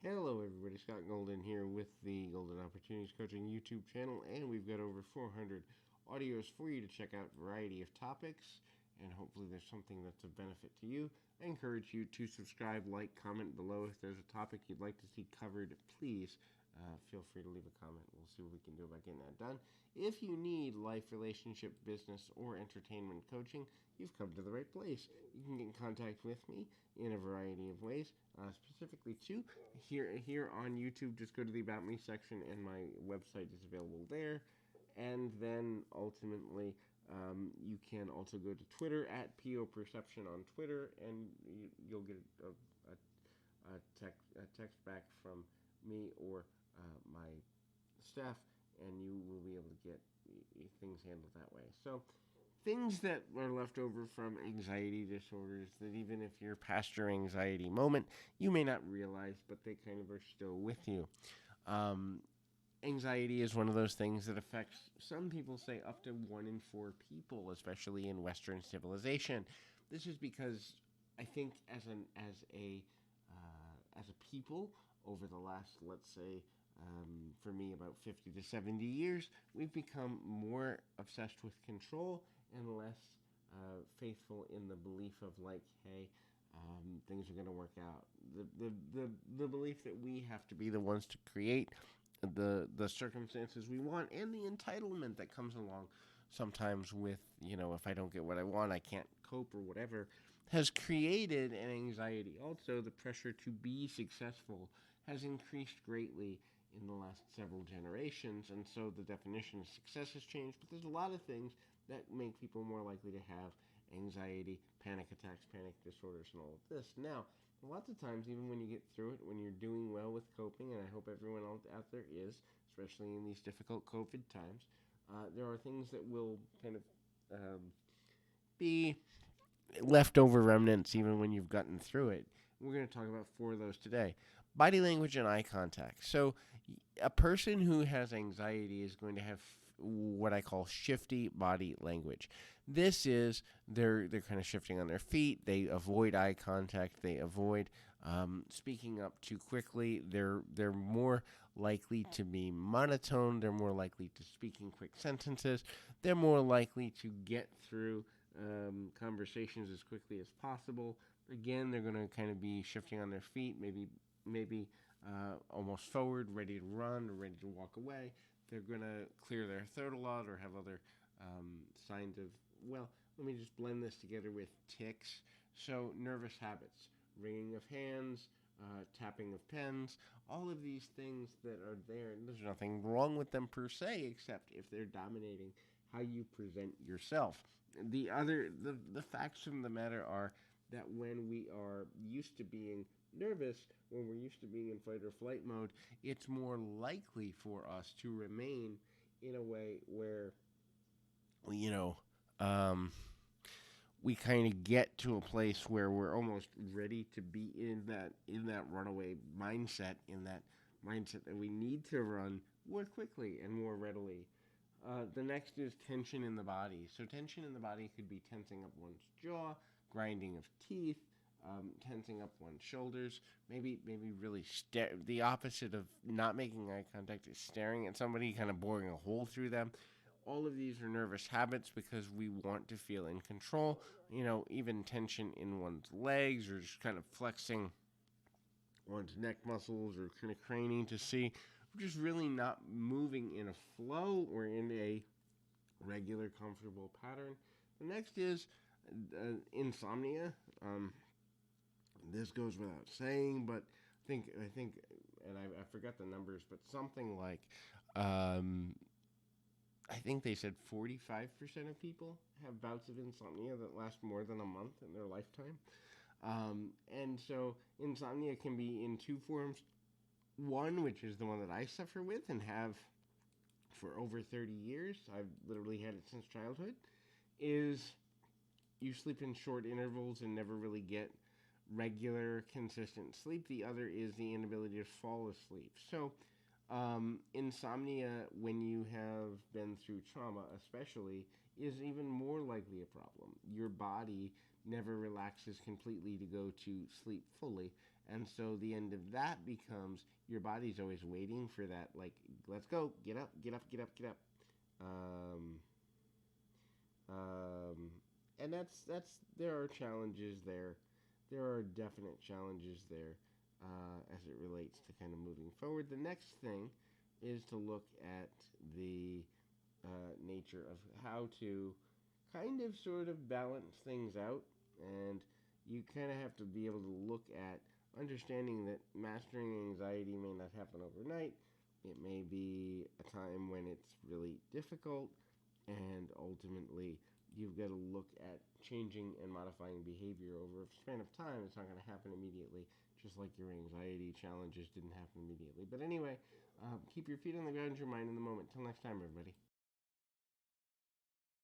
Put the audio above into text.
Hello, everybody. Scott Golden here with the Golden Opportunities Coaching YouTube channel, and we've got over 400 audios for you to check out. A variety of topics, and hopefully, there's something that's of benefit to you. I encourage you to subscribe, like, comment below. If there's a topic you'd like to see covered, please feel free to leave a comment. We'll see what we can do about getting that done. If you need life, relationship, business, or entertainment coaching, you've come to the right place. You can get in contact with me in a variety of ways, specifically too here on YouTube. Just go to the About Me section, and my website is available there. And then ultimately, you can also go to Twitter at PO Perception on Twitter, and you'll get a text back from me or my staff, and you will be able to get things handled that way. So, things that are left over from anxiety disorders that even if you're past your anxiety moment, you may not realize, but they kind of are still with you. Um, Anxiety is one of those things that affects, some people say, up to 1 in 4 people, especially in Western civilization. This is because I think as a people over the last, let's say, for me, about 50 to 70 years, we've become more obsessed with control and less faithful in the belief of, like, hey, things are going to work out. The belief that we have to be the ones to create the circumstances we want, and the entitlement that comes along sometimes with, if I don't get what I want, I can't cope or whatever, has created an anxiety. Also, the pressure to be successful has increased greatly in the last several generations, and so the definition of success has changed. But there's a lot of things that make people more likely to have anxiety, panic attacks, panic disorders, and all of this. Now, lots of times, even when you get through it, when you're doing well with coping, and I hope everyone out there is, especially in these difficult COVID times, there are things that will kind of be leftover remnants even when you've gotten through it. We're going to talk about 4 of those today. Body language and eye contact. So, a person who has anxiety is going to have what I call shifty body language. This is they're kind of shifting on their feet. They avoid eye contact. They avoid speaking up too quickly. They're more likely to be monotone. They're more likely to speak in quick sentences. They're more likely to get through conversations as quickly as possible. Again, they're going to kind of be shifting on their feet, maybe almost forward, ready to run or ready to walk away. They're going to clear their throat a lot or have other signs of, well, let me just blend this together with tics. So, nervous habits, wringing of hands, tapping of pens, all of these things that are there, and there's nothing wrong with them per se, except if they're dominating how you present yourself. The facts of the matter are that when we are used to being nervous, when we're used to being in fight or flight mode, it's more likely for us to remain in a way where, you know, um, we kind of get to a place where we're almost ready to be in that runaway mindset, in that mindset that we need to run more quickly and more readily. The next is tension in the body. So tension in the body could be tensing up one's jaw, grinding of teeth, tensing up one's shoulders. Maybe really stare. The opposite of not making eye contact is staring at somebody, kind of boring a hole through them. All of these are nervous habits because we want to feel in control. Even tension in one's legs, or just kind of flexing one's neck muscles, or kind of craning to see. We're just really not moving in a flow or in a regular, comfortable pattern. The next is insomnia. This goes without saying, but I think, and I forgot the numbers, but something like, I think they said 45% of people have bouts of insomnia that last more than a month in their lifetime. And so insomnia can be in 2 forms. One, which is the one that I suffer with and have for over 30 years, I've literally had it since childhood, is you sleep in short intervals and never really get regular, consistent sleep. The other is the inability to fall asleep. So, insomnia, when you have been through trauma, especially, is even more likely a problem. Your body never relaxes completely to go to sleep fully, And so the end of that becomes your body's always waiting for that, like, let's go, get up, get up, get up, get up. Um, um, and that's there are challenges there. There are definite challenges there as it relates to kind of moving forward. The next thing is to look at the nature of how to kind of sort of balance things out, and you kind of have to be able to look at understanding that mastering anxiety may not happen overnight. It may be a time when it's really difficult, and ultimately you've got to look at changing and modifying behavior over a span of time. It's not going to happen immediately, just like your anxiety challenges didn't happen immediately. But anyway, keep your feet on the ground, your mind in the moment. Till next time, everybody.